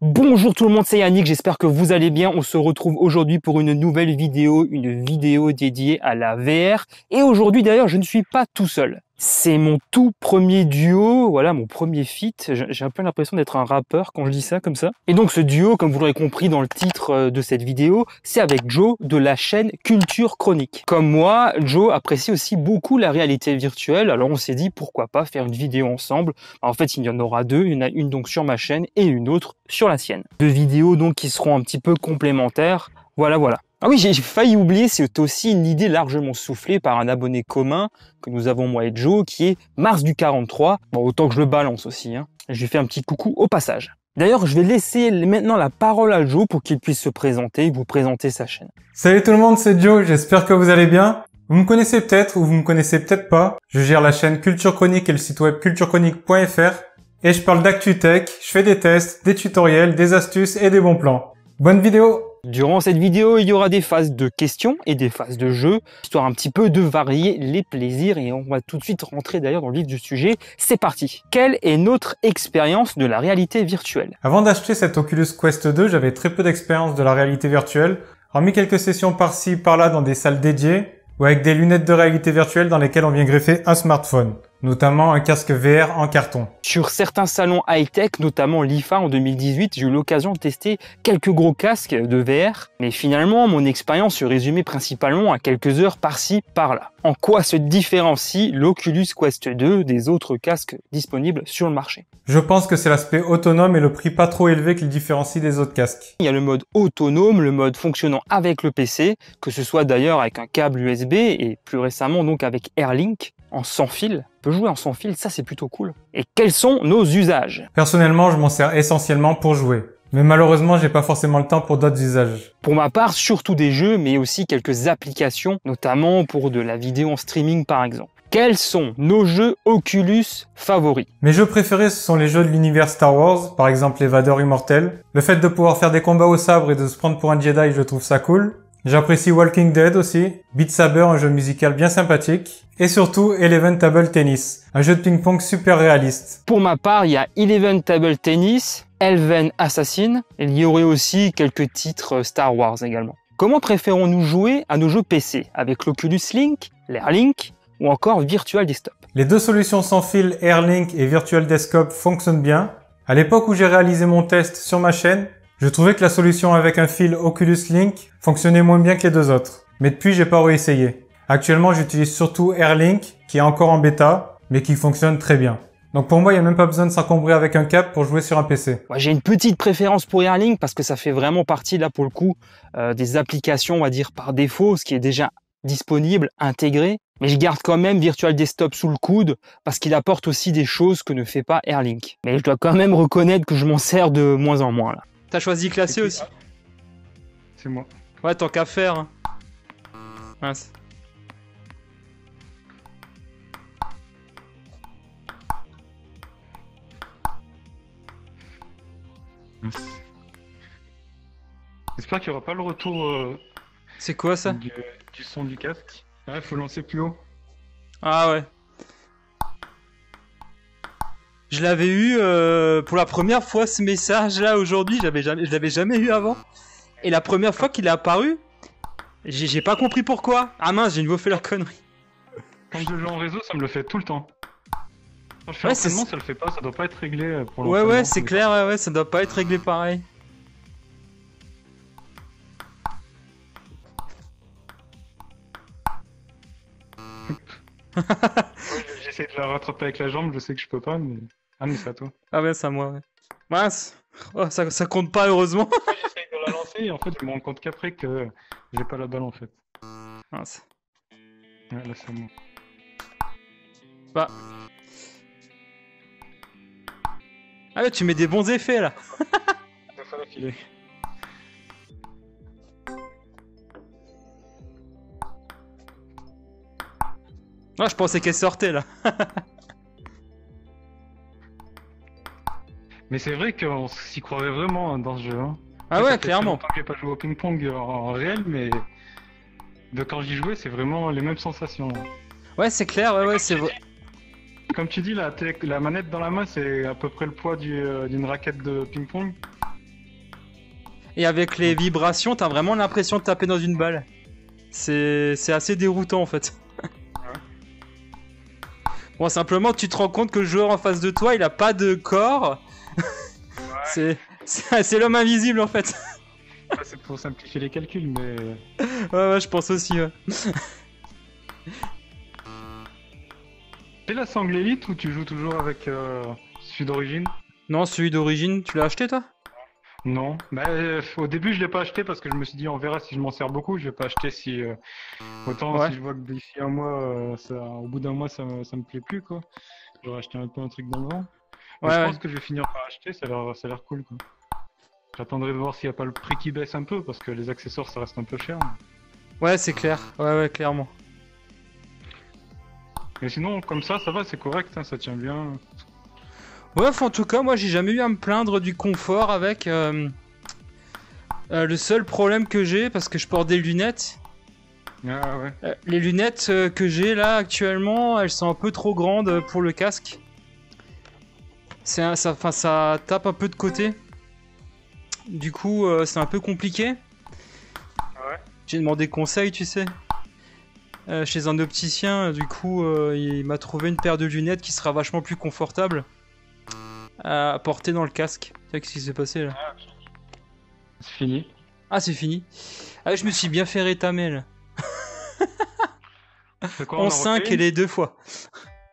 Bonjour tout le monde, c'est Yannick, j'espère que vous allez bien. On se retrouve aujourd'hui pour une nouvelle vidéo, une vidéo dédiée à la VR. Et aujourd'hui d'ailleurs, je ne suis pas tout seul. C'est mon tout premier duo, voilà, mon premier feat. J'ai un peu l'impression d'être un rappeur quand je dis ça comme ça. Et donc ce duo, comme vous l'aurez compris dans le titre de cette vidéo, c'est avec Joe de la chaîne Culture Chronique. Comme moi, Joe apprécie aussi beaucoup la réalité virtuelle, alors on s'est dit pourquoi pas faire une vidéo ensemble. En fait, il y en aura deux, il y en a une donc sur ma chaîne et une autre sur la sienne. Deux vidéos donc qui seront un petit peu complémentaires, voilà. Ah oui, j'ai failli oublier, c'est aussi une idée largement soufflée par un abonné commun que nous avons moi et Joe, qui est Mars du 43. Bon, autant que je le balance aussi, hein. Je lui fais un petit coucou au passage. D'ailleurs, je vais laisser maintenant la parole à Joe pour qu'il puisse se présenter et vous présenter sa chaîne. Salut tout le monde, c'est Joe, j'espère que vous allez bien. Vous me connaissez peut-être ou vous me connaissez peut-être pas. Je gère la chaîne Culture Chronique et le site web culturechronique.fr et je parle d'actu tech, je fais des tests, des tutoriels, des astuces et des bons plans. Bonne vidéo! Durant cette vidéo, il y aura des phases de questions et des phases de jeu, histoire un petit peu de varier les plaisirs, et on va tout de suite rentrer d'ailleurs dans le vif du sujet. C'est parti! Quelle est notre expérience de la réalité virtuelle? Avant d'acheter cette Oculus Quest 2, j'avais très peu d'expérience de la réalité virtuelle, hormis quelques sessions par-ci, par-là dans des salles dédiées, ou avec des lunettes de réalité virtuelle dans lesquelles on vient greffer un smartphone, notamment un casque VR en carton. Sur certains salons high-tech, notamment l'IFA en 2018, j'ai eu l'occasion de tester quelques gros casques de VR, mais finalement, mon expérience se résumait principalement à quelques heures par-ci, par-là. En quoi se différencie l'Oculus Quest 2 des autres casques disponibles sur le marché? Je pense que c'est l'aspect autonome et le prix pas trop élevé qui le différencie des autres casques. Il y a le mode autonome, le mode fonctionnant avec le PC, que ce soit d'ailleurs avec un câble USB et plus récemment donc avec AirLink en sans fil. On peut jouer en sans fil, ça c'est plutôt cool. Et quels sont nos usages? Personnellement, je m'en sers essentiellement pour jouer. Mais malheureusement, j'ai pas forcément le temps pour d'autres usages. Pour ma part, surtout des jeux, mais aussi quelques applications, notamment pour de la vidéo en streaming par exemple. Quels sont nos jeux Oculus favoris? Mes jeux préférés, ce sont les jeux de l'univers Star Wars, par exemple les Vader immortels. Le fait de pouvoir faire des combats au sabre et de se prendre pour un Jedi, je trouve ça cool. J'apprécie Walking Dead aussi, Beat Saber, un jeu musical bien sympathique, et surtout Eleven Table Tennis, un jeu de ping-pong super réaliste. Pour ma part, il y a Eleven Table Tennis, Elven Assassin, et il y aurait aussi quelques titres Star Wars également. Comment préférons-nous jouer à nos jeux PC, avec l'Oculus Link, l'Airlink, ou encore Virtual Desktop? Les deux solutions sans fil, AirLink et Virtual Desktop, fonctionnent bien. À l'époque où j'ai réalisé mon test sur ma chaîne, je trouvais que la solution avec un fil Oculus Link fonctionnait moins bien que les deux autres. Mais depuis, j'ai pas réessayé. Actuellement, j'utilise surtout AirLink, qui est encore en bêta, mais qui fonctionne très bien. Donc pour moi, il n'y a même pas besoin de s'encombrer avec un câble pour jouer sur un PC. Moi, j'ai une petite préférence pour AirLink parce que ça fait vraiment partie, là, pour le coup, des applications, on va dire, par défaut, ce qui est déjà disponible, intégré. Mais je garde quand même Virtual Desktop sous le coude parce qu'il apporte aussi des choses que ne fait pas AirLink. Mais je dois quand même reconnaître que je m'en sers de moins en moins, là. T'as choisi classé aussi? C'est moi. Ouais, tant qu'à faire. Hein. Mince. J'espère qu'il n'y aura pas le retour C'est quoi ça? du son du casque. Ouais, faut lancer plus haut. Ah ouais. Je l'avais eu pour la première fois ce message là aujourd'hui, je l'avais jamais eu avant. Et la première fois qu'il est apparu, j'ai pas compris pourquoi. Ah mince, j'ai une fois fait la connerie. Quand je joue en réseau, ça me le fait tout le temps. Quand je fais Ouais, l'entraînement, ça le fait pas, ça doit pas être réglé pour Ouais l'entraînement. c'est clair, ouais, ça doit pas être réglé pareil. J'essaie de la rattraper avec la jambe, je sais que je peux pas, mais... Ah mais c'est à toi. Ah ouais, c'est à moi, ouais. Mince. Oh, ça compte pas heureusement. J'essaie de la lancer et en fait je me rends compte qu'après que j'ai pas la balle en fait. Mince. Ouais, là c'est à moi. Bah. Ah ouais, tu mets des bons effets là. Ça va filer. Ah, je pensais qu'elle sortait là. Mais c'est vrai qu'on s'y croirait vraiment dans ce jeu. Hein. Ah ouais, clairement. J'ai pas joué au ping-pong en réel, mais de quand j'y jouais, c'est vraiment les mêmes sensations. Ouais, c'est clair, ouais, c'est vrai. Comme tu dis, la manette dans la main, c'est à peu près le poids d'une raquette de ping-pong. et avec les vibrations, t'as vraiment l'impression de taper dans une balle. C'est assez déroutant en fait. Bon, simplement, tu te rends compte que le joueur en face de toi, il a pas de corps. C'est l'homme invisible en fait. C'est pour simplifier les calculs, mais... Ouais, je pense aussi, ouais. C'est la Sangle Elite ou tu joues toujours avec celui d'origine? Non, celui d'origine, tu l'as acheté toi? Non, bah, au début je l'ai pas acheté parce que je me suis dit on verra si je m'en sers beaucoup, je vais pas acheter si autant Ouais. si je vois que d'ici un mois, au bout d'un mois ça me plaît plus quoi. J'aurais acheté un peu un truc dans le vent. Mais Ouais, je ouais. pense que je vais finir par acheter, ça a l'air cool quoi. J'attendrai de voir s'il n'y a pas le prix qui baisse un peu parce que les accessoires ça reste un peu cher. Ouais, c'est clair. Ouais, clairement. Mais sinon comme ça va, c'est correct, hein, ça tient bien. Ouais, en tout cas, moi j'ai jamais eu à me plaindre du confort avec. Le seul problème que j'ai, parce que je porte des lunettes, Ah ouais. les lunettes que j'ai là actuellement, elles sont un peu trop grandes pour le casque. Ça tape un peu de côté. Du coup, c'est un peu compliqué. Ouais. J'ai demandé conseil, tu sais, chez un opticien. Du coup, il m'a trouvé une paire de lunettes qui sera vachement plus confortable à porter dans le casque. Tu sais, qu'est-ce qui s'est passé là? C'est fini. Ah, c'est fini. Ah, je me suis bien fait rétamer là. C'est quoi, on En a 5 refait et les 2 fois.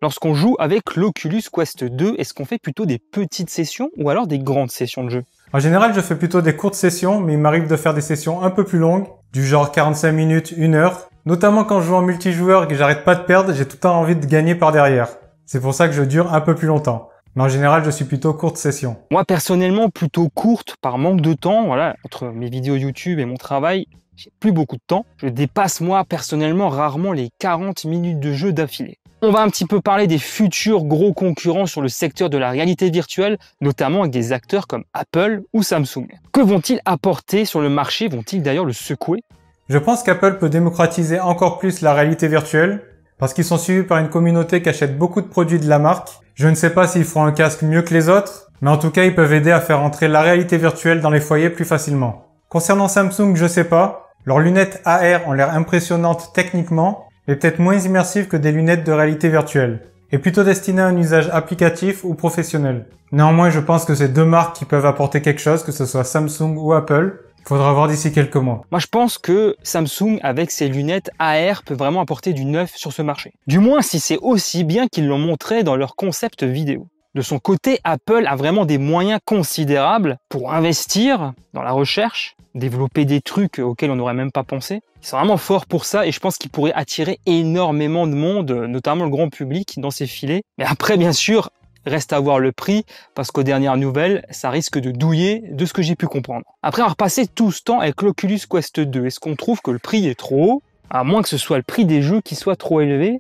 Lorsqu'on joue avec l'Oculus Quest 2, est-ce qu'on fait plutôt des petites sessions ou alors des grandes sessions de jeu? En général, je fais plutôt des courtes sessions, mais il m'arrive de faire des sessions un peu plus longues, du genre 45 minutes, 1 heure. Notamment quand je joue en multijoueur et que j'arrête pas de perdre, j'ai tout le temps envie de gagner par derrière. C'est pour ça que je dure un peu plus longtemps. Mais en général, je suis plutôt courte session. Moi, personnellement, plutôt courte par manque de temps. Voilà, entre mes vidéos YouTube et mon travail, j'ai plus beaucoup de temps. Je dépasse, moi, personnellement, rarement les 40 minutes de jeu d'affilée. On va un petit peu parler des futurs gros concurrents sur le secteur de la réalité virtuelle, notamment avec des acteurs comme Apple ou Samsung. Que vont-ils apporter sur le marché? Vont-ils d'ailleurs le secouer? Je pense qu'Apple peut démocratiser encore plus la réalité virtuelle, parce qu'ils sont suivis par une communauté qui achète beaucoup de produits de la marque. Je ne sais pas s'ils feront un casque mieux que les autres, mais en tout cas, ils peuvent aider à faire entrer la réalité virtuelle dans les foyers plus facilement. Concernant Samsung, je sais pas. Leurs lunettes AR ont l'air impressionnantes techniquement, mais peut-être moins immersives que des lunettes de réalité virtuelle, et plutôt destinées à un usage applicatif ou professionnel. Néanmoins, je pense que c'est deux marques qui peuvent apporter quelque chose, que ce soit Samsung ou Apple. Il faudra voir d'ici quelques mois. Moi, je pense que Samsung, avec ses lunettes AR, peut vraiment apporter du neuf sur ce marché. Du moins, si c'est aussi bien qu'ils l'ont montré dans leur concept vidéo. De son côté, Apple a vraiment des moyens considérables pour investir dans la recherche, développer des trucs auxquels on n'aurait même pas pensé. Ils sont vraiment forts pour ça et je pense qu'ils pourraient attirer énormément de monde, notamment le grand public, dans ces filets. Mais après, bien sûr, reste à voir le prix, parce qu'aux dernières nouvelles, ça risque de douiller de ce que j'ai pu comprendre. Après avoir passé tout ce temps avec l'Oculus Quest 2, est-ce qu'on trouve que le prix est trop haut? À moins que ce soit le prix des jeux qui soit trop élevé.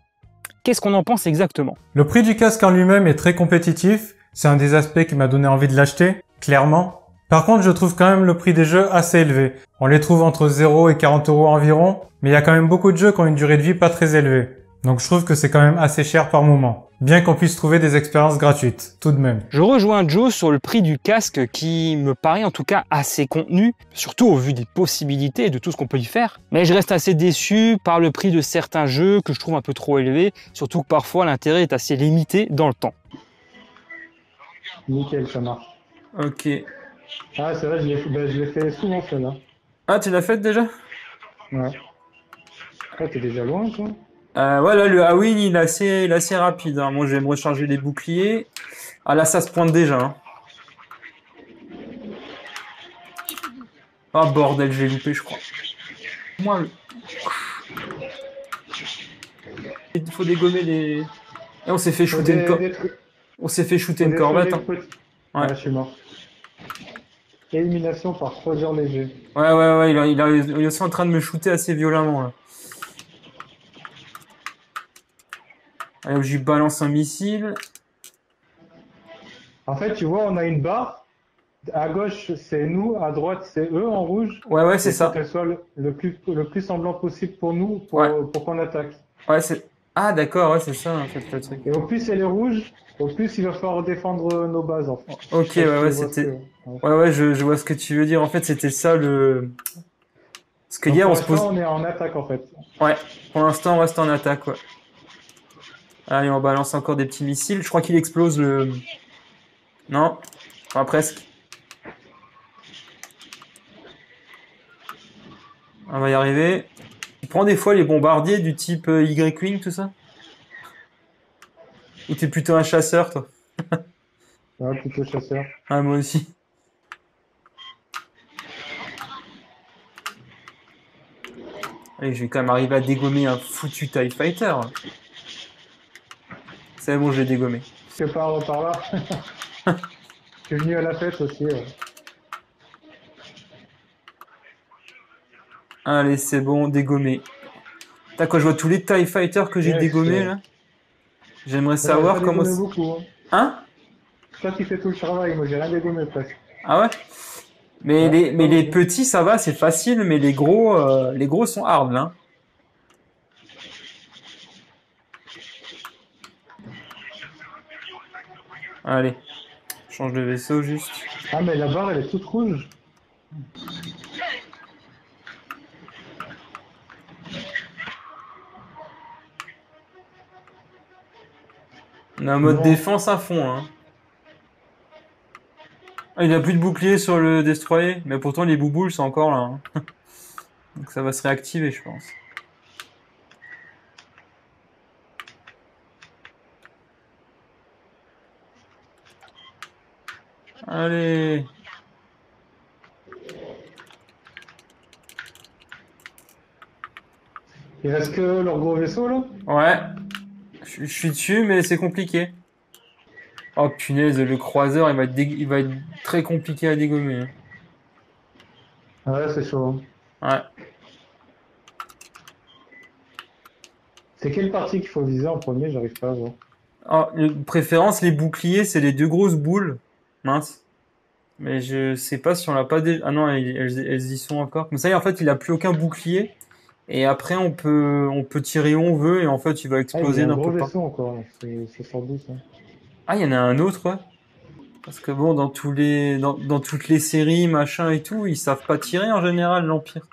Qu'est-ce qu'on en pense exactement? Le prix du casque en lui-même est très compétitif. C'est un des aspects qui m'a donné envie de l'acheter, clairement. Par contre, je trouve quand même le prix des jeux assez élevé. On les trouve entre 0 et 40 € environ, mais il y a quand même beaucoup de jeux qui ont une durée de vie pas très élevée. Donc je trouve que c'est quand même assez cher par moment. Bien qu'on puisse trouver des expériences gratuites, tout de même. Je rejoins Joe sur le prix du casque qui me paraît en tout cas assez contenu, surtout au vu des possibilités et de tout ce qu'on peut y faire. Mais je reste assez déçu par le prix de certains jeux que je trouve un peu trop élevé, surtout que parfois l'intérêt est assez limité dans le temps. Nickel, ça marche. Ok. Ah, c'est vrai, je l'ai fait souvent, celle-là. Ah, tu l'as faite déjà? Ouais. Ah, t'es déjà loin, toi? Ouais, là, le Hawin, il est assez rapide. Hein. Moi, je vais me recharger les boucliers. Ah, là, ça se pointe déjà. Hein. Ah, bordel, j'ai loupé, je crois. Moi, il faut dégommer les... Et on s'est fait shooter une corvette. On s'est fait shooter une corvette. Hein. Ouais, je suis mort. Élimination par croiseur léger. Ouais, il est aussi en train de me shooter assez violemment, là. Allez, je lui balance un missile. En fait, tu vois, on a une barre. À gauche, c'est nous. À droite, c'est eux en rouge. Ouais, c'est ça. Faut qu'elle soit le plus semblant possible pour nous, pour qu'on attaque. Ouais, c'est... Ah, d'accord, ouais, c'est ça, en fait, le truc. Et au plus elle est rouge, Au plus, il va falloir défendre nos bases, en fait. Ok, ouais, c'était... Ouais, je vois ce que tu veux dire. En fait, c'était ça le... Parce que Donc, hier, pour on se pose... l'instant, on est en attaque, en fait. Ouais, pour l'instant, on reste en attaque, ouais. Allez, on balance encore des petits missiles. Je crois qu'il explose le... Non, enfin, presque. On va y arriver. Tu prends des fois les bombardiers du type Y-Wing, tout ça? Ou t'es plutôt un chasseur, toi? Ouais, plutôt chasseur. Ah, moi aussi. Allez, je vais quand même arriver à dégommer un foutu TIE Fighter. C'est bon, je l'ai dégommé. C'est par là. Je suis venu à la fête aussi. Allez, c'est bon, dégommé. T'as quoi, je vois tous les TIE Fighters que j'ai Yes, dégommés, ouais. là. J'aimerais savoir ça comment... dégomme beaucoup. Hein? Toi qui fais tout le travail, moi j'ai rien dégommé presque. Ah ouais? Mais, Ouais, les petits, ça va, c'est facile, mais les gros sont hard, là. Allez, change de vaisseau, juste. Ah, mais la barre elle est toute rouge. On est en mode Non. défense à fond, hein. Ah, il a plus de bouclier sur le destroyer, mais pourtant les bouboules sont encore là, hein. Donc ça va se réactiver, je pense. Allez. Il reste que leur gros vaisseau là. Ouais. Je suis dessus, mais c'est compliqué. Oh punaise, le croiseur, il va être très compliqué à dégommer, hein. Ouais, c'est chaud. Ouais. C'est quelle partie qu'il faut viser en premier? J'arrive pas à voir. Oh, de préférence, les boucliers, c'est les deux grosses boules. Mince. Mais je sais pas si on l'a pas déjà... Ah non, elles y sont encore. Comme ça, en fait, il a plus aucun bouclier. Et après, on peut tirer où on veut. Et en fait, il va Ah, il y exploser a un d'un gros peu vaisseau encore. C'est sans doute. Hein. Ah, il y en a un autre, ouais. Parce que bon, dans toutes les séries, machin et tout, ils savent pas tirer en général, l'Empire.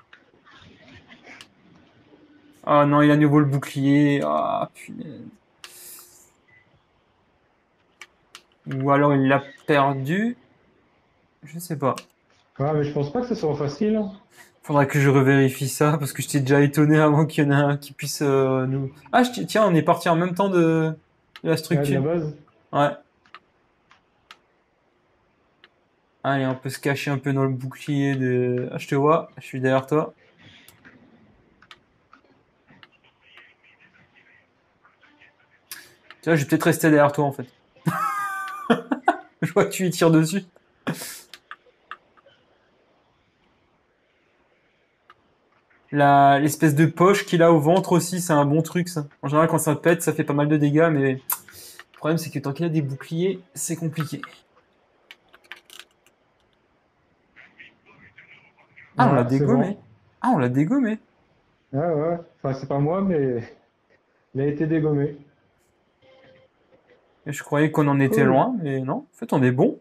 Ah non, il a à nouveau le bouclier. Ah, punaise. Ou alors il l'a perdu. Je sais pas. Ouais, mais je pense pas que ce soit facile. Hein. Faudra que je revérifie ça, parce que j'étais déjà étonné avant qu'il y en ait un qui puisse nous... Ah, tiens, on est parti en même temps de la Ouais, de la structure. base. Ouais. Allez, on peut se cacher un peu dans le bouclier de... Ah, je te vois, je suis derrière toi. Tu vois, je vais peut-être rester derrière toi, en fait. Je vois que tu y tires dessus. L'espèce de poche qu'il a au ventre aussi, c'est un bon truc, ça. En général, quand ça pète, ça fait pas mal de dégâts, mais le problème, c'est que tant qu'il a des boucliers, c'est compliqué. Ah, on Ouais, l'a c'est dégommé. bon. Ah, on l'a dégommé. Ouais. Enfin, c'est pas moi, mais il a été dégommé. Et je croyais qu'on en était Cool. loin, mais non, en fait, on est bon.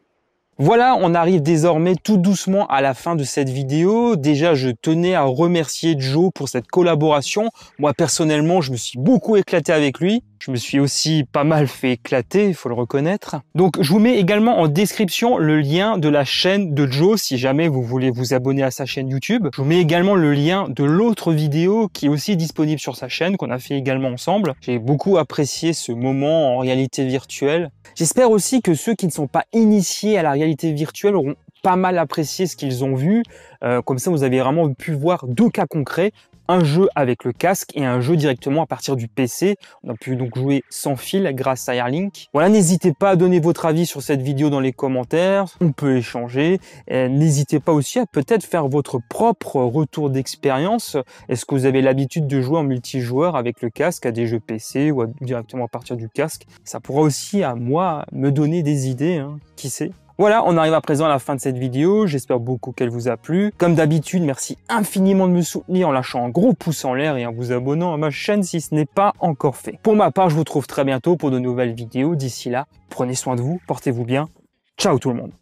Voilà, on arrive désormais tout doucement à la fin de cette vidéo. Déjà, je tenais à remercier Joe pour cette collaboration. Moi, personnellement, je me suis beaucoup éclaté avec lui. Je me suis aussi pas mal fait éclater, il faut le reconnaître. Donc, je vous mets également en description le lien de la chaîne de Joe si jamais vous voulez vous abonner à sa chaîne YouTube. Je vous mets également le lien de l'autre vidéo qui est aussi disponible sur sa chaîne, qu'on a fait également ensemble. J'ai beaucoup apprécié ce moment en réalité virtuelle. J'espère aussi que ceux qui ne sont pas initiés à la réalité virtuelle auront pas mal apprécié ce qu'ils ont vu. Comme ça, vous avez vraiment pu voir deux cas concrets. Un jeu avec le casque et un jeu directement à partir du PC. On a pu donc jouer sans fil grâce à Airlink. Voilà, n'hésitez pas à donner votre avis sur cette vidéo dans les commentaires. On peut échanger. N'hésitez pas aussi à peut-être faire votre propre retour d'expérience. Est-ce que vous avez l'habitude de jouer en multijoueur avec le casque à des jeux PC ou directement à partir du casque? Ça pourra aussi, à moi, me donner des idées, hein, qui sait. Voilà, on arrive à présent à la fin de cette vidéo. J'espère beaucoup qu'elle vous a plu. Comme d'habitude, merci infiniment de me soutenir en lâchant un gros pouce en l'air et en vous abonnant à ma chaîne si ce n'est pas encore fait. Pour ma part, je vous retrouve très bientôt pour de nouvelles vidéos. D'ici là, prenez soin de vous, portez-vous bien. Ciao tout le monde.